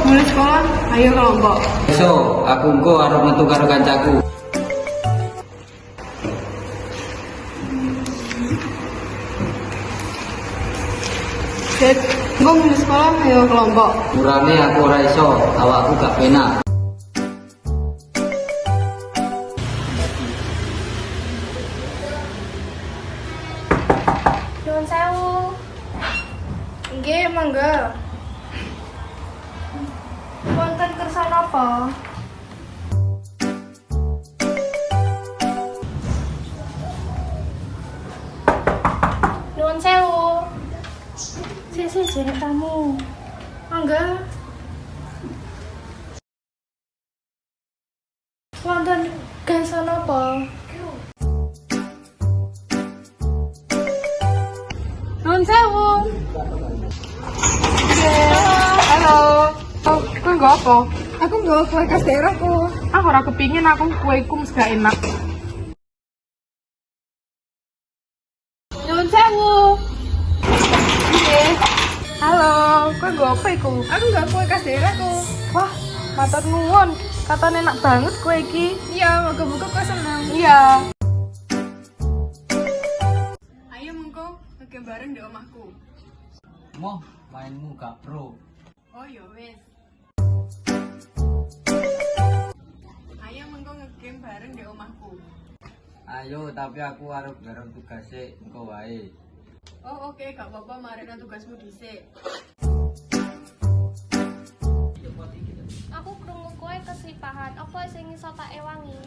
Mulai sekolah, ayo kelompok. So, aku engko arep metu karo kancaku. Set, engko mulai sekolah, ayo kelompok. Urane aku ora iso, awakku gak penak. Nuwun sewu. Nggih, mangga. Wonten kersa napa? Nuwun sewu. Sisi jene tamu. Mangga. Wonten kersa napa? Nuwun sewu. Halo. Oh, kowe nggo apa? Aku nggak kue khas daerahku. Aku ora kepingin aku kueku mesti gak enak. Nuwun sewu. Nggih. Halo, kowe nggo apa iku? Aku nggak kue khas daerahku. Wah, matur nuwun. Katanya enak banget kue iki. Iya, moga-moga kue senang. Iya. Ayo mengko ngegame bareng di omahku. Moh, mainmu gak pro. Oh ya wes. Ayo mengko ngegame bareng di omahku. Ayo, tapi aku arep garap tugase engko wae. Oh oke, gak apa-apa, marina tugasmu dhisik. Aku krungu kowe kesipahan. Apa sing iso tak ewangi?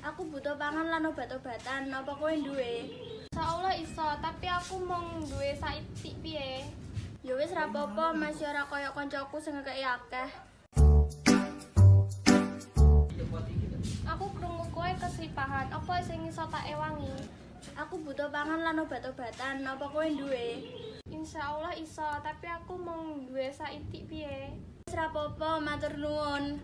Aku butuh pangan lan obat-obatan. Apa kowe duwe? Insyaallah iso, tapi aku mung duwe saitik piye? Ya wis ra apa-apa, masih ora koyo kancaku sing ngekeki akeh. Aku krungu kowe kesipahan. Apa sing iso tak ewangi? Aku butuh pangan lan obat-obatan. Apa kowe duwe? Insyaallah iso, tapi aku mung duwe saitik piye? Wis ra apa-apa, matur nuwun.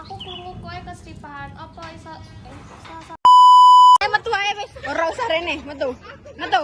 Aku krungu kowe kesipahan. Apa iso Metu ae wis. Ora usah rene, metu. Metu.